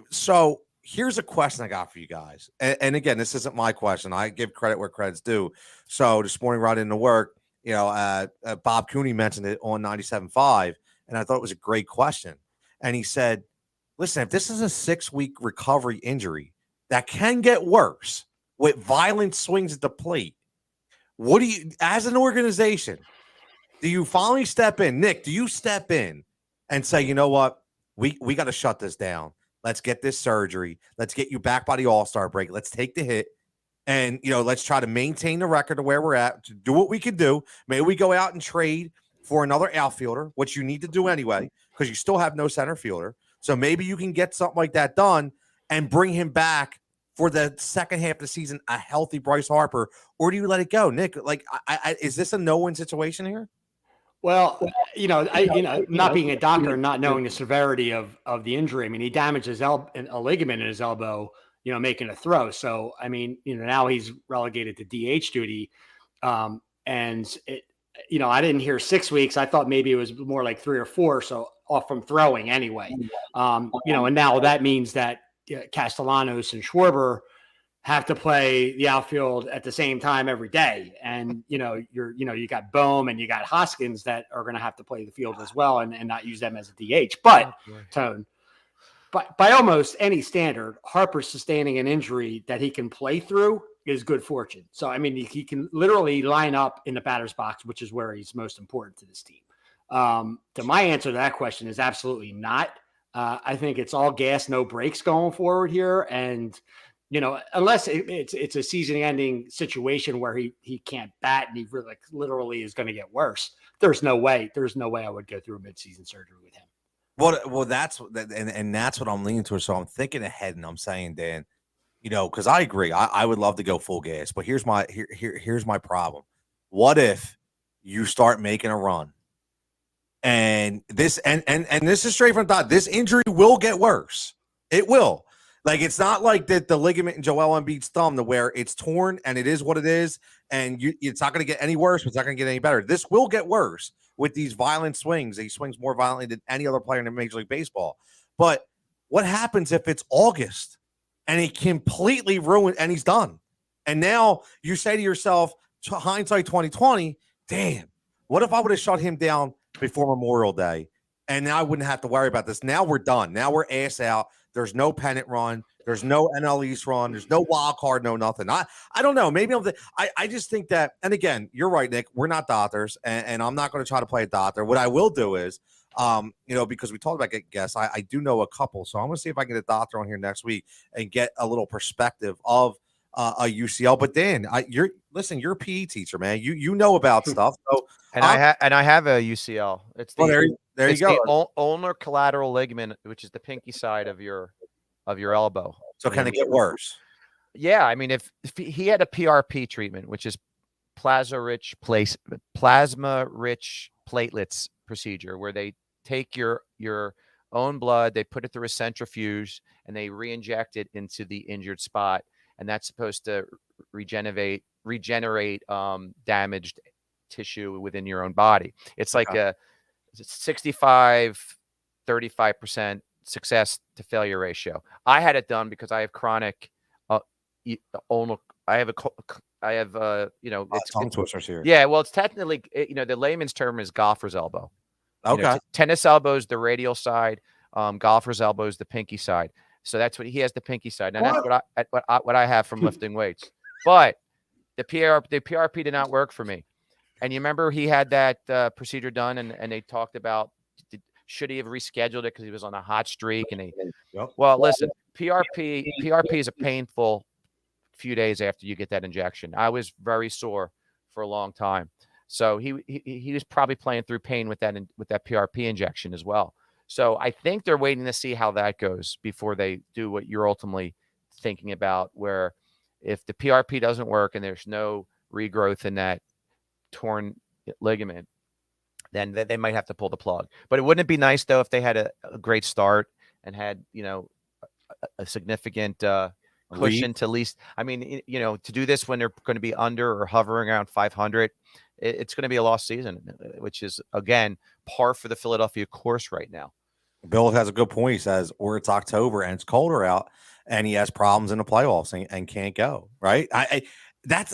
so here's a question I got for you guys. And again, this isn't my question. I give credit where credit's due. So this morning, right into work, Bob Cooney mentioned it on 97.5, and I thought it was a great question. And he said, listen, if this is a 6-week recovery injury that can get worse with violent swings at the plate, what do you, as an organization, do you finally step in? Nick, do you step in and say, you know what? We got to shut this down. Let's get this surgery. Let's get you back by the All-Star break. Let's take the hit. And, let's try to maintain the record of where we're at, to do what we can do. Maybe we go out and trade for another outfielder, which you need to do anyway, because you still have no center fielder. So maybe you can get something like that done and bring him back for the second half of the season, a healthy Bryce Harper. Or do you let it go? Nick, like, is this a no-win situation here? Well, not being a doctor and not knowing the severity of the injury. I mean, he damaged a ligament in his elbow, making a throw. So, I mean, now he's relegated to DH duty. And I didn't hear 6 weeks. I thought maybe it was more like 3 or 4. So off from throwing anyway. And now that means that Castellanos and Schwarber have to play the outfield at the same time every day. And, you got Bohm and you got Hoskins that are going to have to play the field as well and not use them as a DH. But, Tone, by almost any standard, Harper sustaining an injury that he can play through is good fortune. So, I mean, he can literally line up in the batter's box, which is where he's most important to this team. To my answer to that question is absolutely not. I think it's all gas, no brakes going forward here. And, unless it's a season-ending situation where he can't bat and he literally is going to get worse, there's no way I would go through a midseason surgery with him. Well, and that's what I'm leaning towards. So I'm thinking ahead, and I'm saying, Dan, because I agree, I would love to go full gas, but here's my problem. What if you start making a run, and this is straight from the top. This injury will get worse. It will. Like, it's not like that the ligament in Joel Embiid's thumb to where it's torn and it is what it is, and it's not going to get any worse, but it's not going to get any better. This will get worse with these violent swings. He swings more violently than any other player in Major League Baseball. But what happens if it's August and he completely ruined and he's done? And now you say to yourself, hindsight 2020, damn, what if I would have shut him down before Memorial Day? And now I wouldn't have to worry about this. Now we're done. Now we're ass out. There's no pennant run. There's no NL East run. There's no wild card, no nothing. I don't know. Maybe I just think that, and again, you're right, Nick. We're not doctors, and I'm not going to try to play a doctor. What I will do is, because we talked about getting guests, I do know a couple. So I'm going to see if I can get a doctor on here next week and get a little perspective of a UCL. But Dan, you're a PE teacher, man. You know about stuff. So and I have a UCL. It's the there you go. The ulnar collateral ligament, which is the pinky side of your elbow. So can it get worse? Yeah, I mean, if he had a PRP treatment, which is plasma-rich platelets procedure, where they take your own blood, they put it through a centrifuge, and they re-inject it into the injured spot, and that's supposed to regenerate damaged tissue within your own body. It's like a 65-35% success to failure ratio. I had it done because I have chronic ulnar. It's tongue twisters here. Yeah, well, it's technically, the layman's term is golfer's elbow. Okay. Tennis elbow is the radial side. Golfer's elbow is the pinky side. So that's what he has, the pinky side, and that's what I have from lifting weights. But the PRP did not work for me. And you remember he had that procedure done, and they talked about should he have rescheduled it because he was on a hot streak? And well, listen, PRP is a painful few days after you get that injection. I was very sore for a long time, so he was probably playing through pain with that PRP injection as well. So I think they're waiting to see how that goes before they do what you're ultimately thinking about, where if the PRP doesn't work and there's no regrowth in that torn ligament, then they might have to pull the plug. But wouldn't it be nice, though, if they had a great start and had, a significant cushion to least, to do this when they're going to be under or hovering around 500, it's going to be a lost season, which is, again, par for the Philadelphia course right now. Bill has a good point. He says, or it's October and it's colder out and he has problems in the playoffs and can't go, right? That's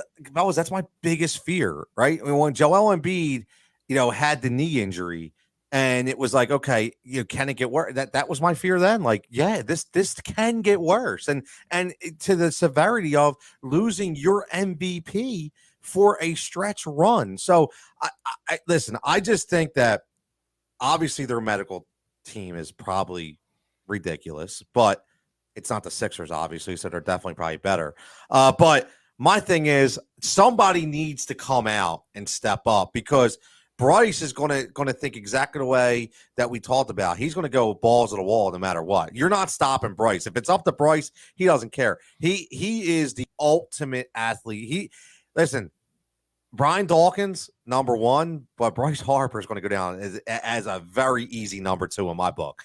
my biggest fear, right? I mean, when Joel Embiid, had the knee injury and it was like, okay, can it get worse? That was my fear then. Like, yeah, this can get worse. And to the severity of losing your MVP for a stretch run. So I listen, I just think that obviously their medical team is probably ridiculous, but it's not the Sixers, obviously, so they're definitely probably better. But my thing is somebody needs to come out and step up because Bryce is going to think exactly the way that we talked about. He's going to go balls to the wall no matter what. You're not stopping Bryce. If it's up to Bryce, he doesn't care. He is the ultimate athlete. Listen, Brian Dawkins, number one, but Bryce Harper is going to go down as a very easy number two in my book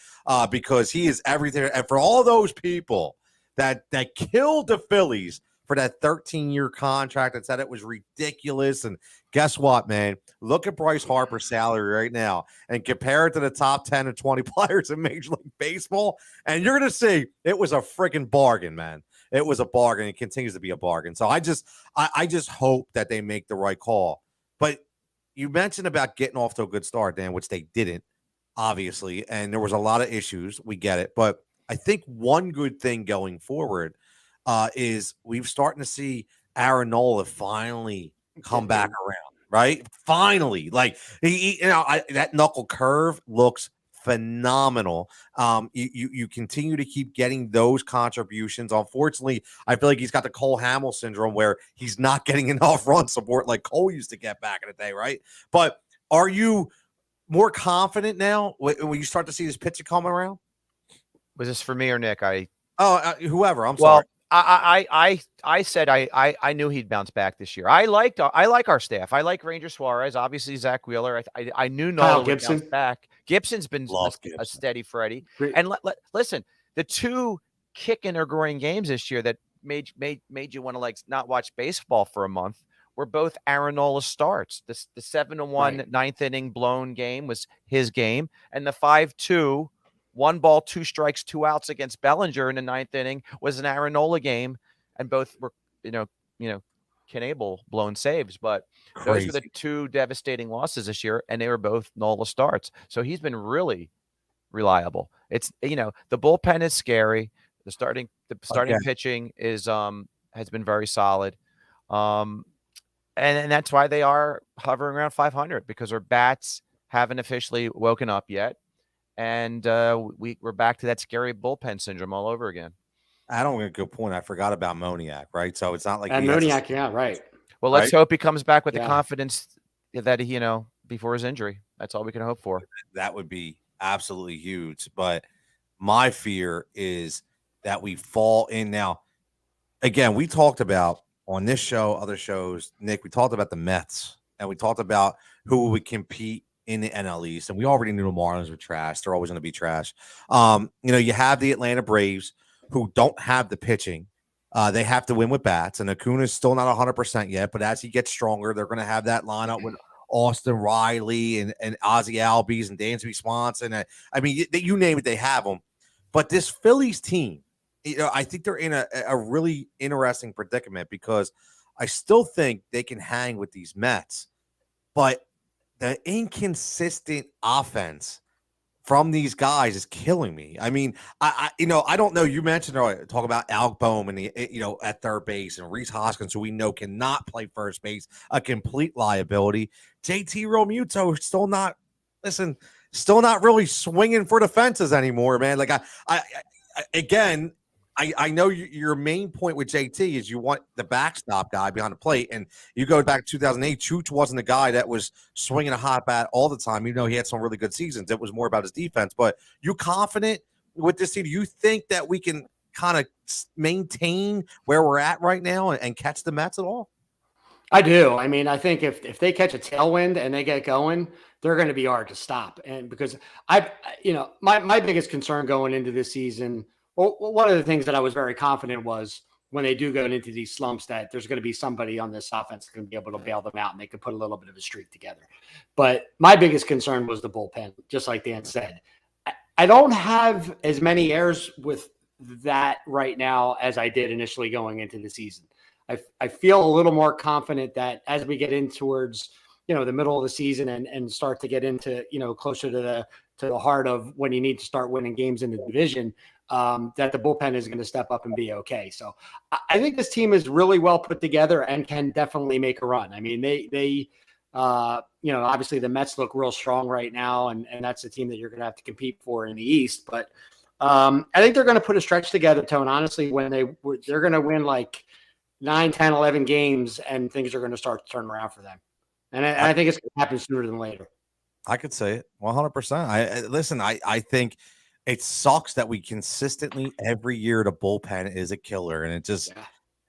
because he is everything. And for all those people that killed the Phillies for that 13-year contract and said it was ridiculous. And guess what, man? Look at Bryce Harper's salary right now and compare it to the top 10 or 20 players in Major League Baseball. And you're going to see it was a freaking bargain, man. It was a bargain. It continues to be a bargain. So I just hope that they make the right call. But you mentioned about getting off to a good start, Dan, which they didn't, obviously. And there was a lot of issues. We get it. But I think one good thing going forward is we've starting to see Aaron Nola finally come back around, right? Finally, like that knuckle curve looks phenomenal. You continue to keep getting those contributions. Unfortunately, I feel like he's got the Cole Hamill syndrome where he's not getting enough run support like Cole used to get back in the day, right? But are you more confident now when you start to see this pitcher coming around? Was this for me or Nick? Whoever. I'm Well, sorry. I said I knew he'd bounce back this year. I like our staff. I like Ranger Suarez. Obviously, Zach Wheeler. I knew Nola would bounce back. Gibson's been Love a Gibson. steady Freddie. Great. And listen, the two kick in their groin games this year that made you want to like not watch baseball for a month were both Aaron Nola starts. The 7-1 ninth inning blown game was his game, and the 5-2. 1 ball, 2 strikes, 2 outs against Bellinger in the 9th inning was an Aaron Nola game, and both were, Knable blown saves. But those were the 2 devastating losses this year, and they were both Nola starts. So he's been really reliable. It's the bullpen is scary. The starting pitching is has been very solid, and that's why they are hovering around 500 because their bats haven't officially woken up yet. And we're back to that scary bullpen syndrome all over again. I don't get a good point. I forgot about Moniak, right? So it's not like Moniak, yeah, right. Well, let's hope he comes back with the confidence that he, before his injury. That's all we can hope for. That would be absolutely huge. But my fear is that we fall in now. Again, we talked about on this show, other shows, Nick, we talked about the Mets and we talked about who would compete in the NL East, and we already knew the Marlins were trash. They're always going to be trash. You have the Atlanta Braves who don't have the pitching. They have to win with bats, and Acuna's still not 100% yet, but as he gets stronger, they're going to have that lineup with Austin Riley and Ozzie Albies and Dansby Swanson. You name it, they have them. But this Phillies team, I think they're in a really interesting predicament because I still think they can hang with these Mets, but the inconsistent offense from these guys is killing me. I mean, I don't know. You mentioned talk about Alec Bohm and at third base and Rhys Hoskins, who we know cannot play first base, a complete liability. JT Realmuto still not really swinging for the fences anymore, man. Like I know your main point with JT is you want the backstop guy behind the plate, and you go back to 2008. Chooch wasn't a guy that was swinging a hot bat all the time. He had some really good seasons. It was more about his defense. But you confident with this team? Do you think that we can kind of maintain where we're at right now and catch the Mets at all? I do. I mean, I think if they catch a tailwind and they get going, they're going to be hard to stop. And because my biggest concern going into this season. Well, one of the things that I was very confident was when they do go into these slumps that there's going to be somebody on this offense that's going to be able to bail them out and they can put a little bit of a streak together. But my biggest concern was the bullpen, just like Dan said. I don't have as many errors with that right now as I did initially going into the season. I feel a little more confident that as we get in towards the middle of the season and start to get into closer to the heart of when you need to start winning games in the division, that the bullpen is going to step up and be okay. So I think this team is really well put together and can definitely make a run. I mean, they obviously the Mets look real strong right now, and that's the team that you're going to have to compete for in the East. But I think they're going to put a stretch together, Tone, honestly, when they're going to win like 9, 10, 11 games, and things are going to start to turn around for them. And I think it's going to happen sooner than later. I could say it 100%. I think it sucks that we consistently every year the bullpen is a killer, and it just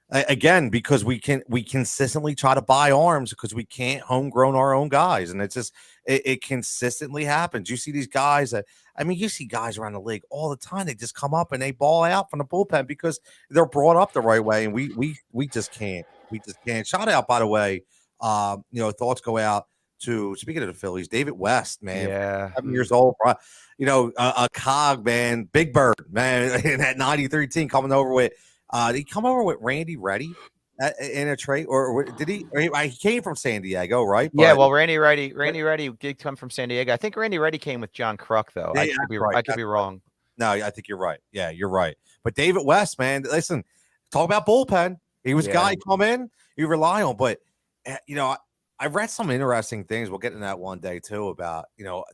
again because we consistently try to buy arms because we can't homegrown our own guys, and it's just it consistently happens. You see these guys you see guys around the league all the time. They just come up and they ball out from the bullpen because they're brought up the right way, and we just can't. We just can't. Shout out, by the way. Thoughts go out to, speaking of the Phillies, David West, man, 7 years old, a cog, man, Big Bird, man, in that 93 team coming over with, did he come over with Randy Reddy in a trade, or did he? He came from San Diego, right? Yeah, well, Randy Reddy did come from San Diego. I think Randy Reddy came with John Kruk, though. I could be wrong. No, I think you're right. Yeah, you're right. But David West, man, listen, talk about bullpen. He was a guy come in, you rely on, but I read some interesting things. We'll get into that one day too about,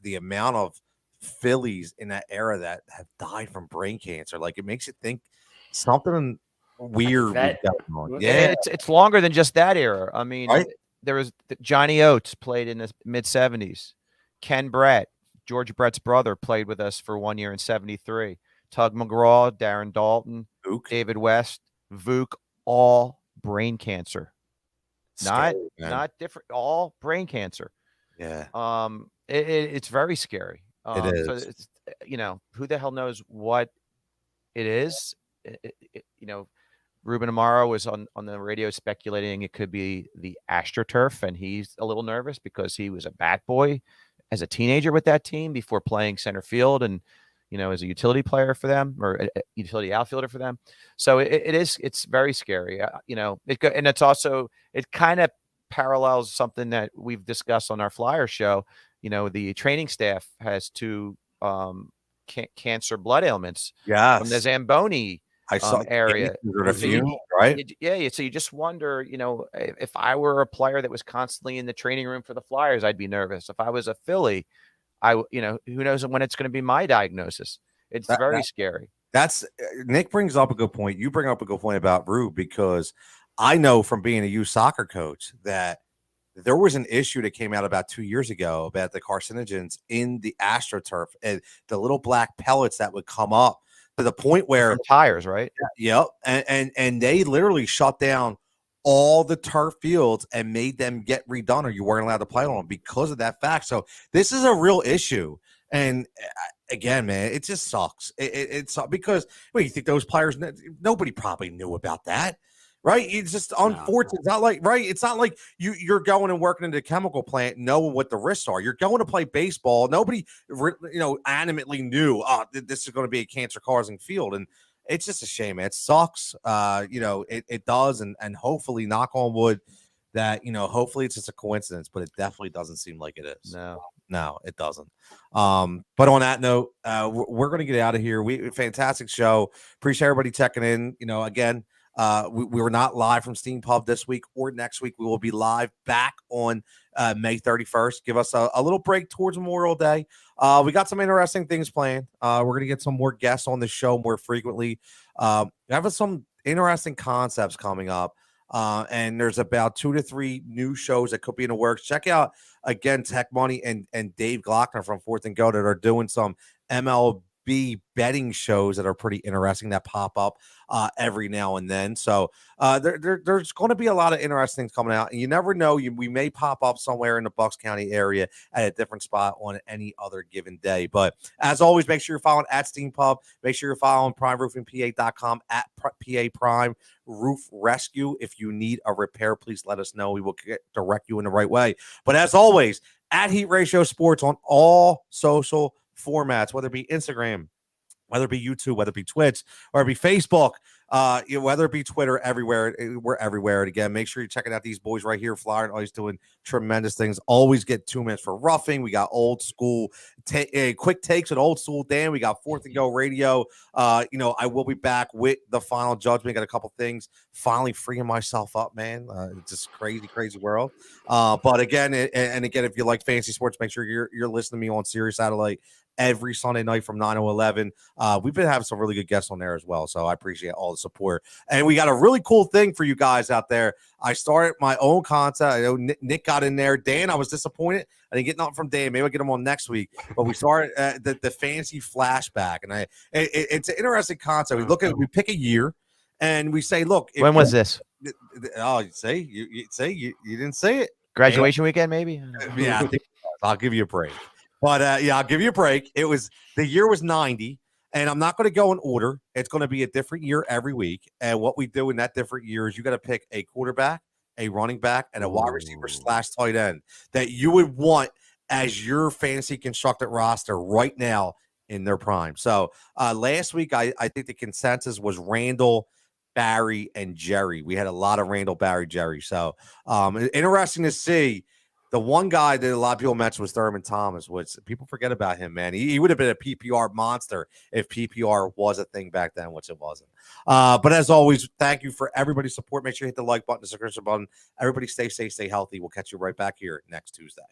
the amount of Phillies in that era that have died from brain cancer. Like it makes you think something weird. Yeah, it's longer than just that era. I mean, There was Johnny Oates played in the mid 70s. Ken Brett, George Brett's brother, played with us for 1 year in '73. Tug McGraw, Darren Dalton, Ook. David West, Vuk, all brain cancer. Scary, man. Not different, all brain cancer. Yeah, It's very scary. it is. So it's, who the hell knows what it is? Ruben Amaro was on the radio speculating it could be the AstroTurf, and he's a little nervous because he was a bat boy as a teenager with that team before playing center field and, as a utility player for them, or a utility outfielder for them. So it's very scary. And it's also, it kind of parallels something that we've discussed on our Flyer show. The training staff has two cancer blood ailments from the Yes, Zamboni I saw area. right? Yeah. So you just wonder, if I were a player that was constantly in the training room for the Flyers, I'd be nervous. If I was a Philly, who knows when it's going to be my diagnosis? It's very scary. That's Nick brings up a good point. You bring up a good point about Rube, because I know from being a youth soccer coach that there was an issue that came out about 2 years ago about the carcinogens in the AstroTurf and the little black pellets that would come up to the point where From tires, right? Yep. And they literally shut down all the turf fields and made them get redone, or you weren't allowed to play on them because of that fact. So this is a real issue. And again, man, it just sucks. It's because you think those players, nobody probably knew about that. Right. It's just unfortunate. It's not like, right. It's not like you're going and working in the chemical plant, knowing what the risks are. You're going to play baseball. Nobody, animately knew, this is going to be a cancer causing field. And it's just a shame, man. It sucks. It does. And hopefully, knock on wood, that, hopefully it's just a coincidence, but it definitely doesn't seem like it is. No, it doesn't. But on that note, we're going to get out of here. Fantastic show. Appreciate everybody checking in. Again, we were not live from Steam Pub this week or next week. We will be live back on May 31st. Give us a little break towards Memorial Day. We got some interesting things planned. We're going to get some more guests on the show more frequently. We have some interesting concepts coming up. And there's about 2 to 3 new shows that could be in the works. Check out, again, Tech Money and Dave Glockner from Fourth and Go that are doing some MLB betting shows that are pretty interesting that pop up every now and then. So there's going to be a lot of interesting things coming out, and you never know, we may pop up somewhere in the Bucks County area at a different spot on any other given day. But as always, make sure you're following at Steam Pub. Make sure you're following PrimeRoofingPA.com at PA Prime Roof Rescue. If you need a repair, please let us know. We will direct you in the right way. But as always, at Heat Ratio Sports on all social formats, whether it be Instagram, whether it be YouTube, whether it be Twitch, or it be Facebook, whether it be Twitter, everywhere. We're everywhere. And again, make sure you're checking out these boys right here. Flyer always doing tremendous things. Always get 2 minutes for roughing. We got old school quick takes with old school Dan. We got Fourth and Go radio. I will be back with the final judgment. Got a couple things. Finally freeing myself up, man. It's just crazy world. But again, again, if you like fantasy sports, make sure you're listening to me on Sirius Satellite every Sunday night from 9 to 11. We've been having some really good guests on there as well, so I appreciate all the support. And we got a really cool thing for you guys out there. I started my own content. I know Nick got in there. Dan, I was disappointed. I didn't get nothing from Dan. Maybe I'll get him on next week. But we started the fantasy flashback, and it's an interesting concept. We pick a year, and we say, look. When was this? Oh, you didn't say it. Graduation weekend, maybe? Yeah, I think I'll give you a break. But I'll give you a break. The year was 90, and I'm not going to go in order. It's going to be a different year every week. And what we do in that different year is you got to pick a quarterback, a running back, and a wide receiver / tight end that you would want as your fantasy constructed roster right now in their prime. So last week, I think the consensus was Randall, Barry, and Jerry. We had a lot of Randall, Barry, Jerry. So interesting to see. The one guy that a lot of people mentioned was Thurman Thomas, which people forget about him, man. He would have been a PPR monster if PPR was a thing back then, which it wasn't. But as always, thank you for everybody's support. Make sure you hit the like button, the subscription button. Everybody stay safe, stay healthy. We'll catch you right back here next Tuesday.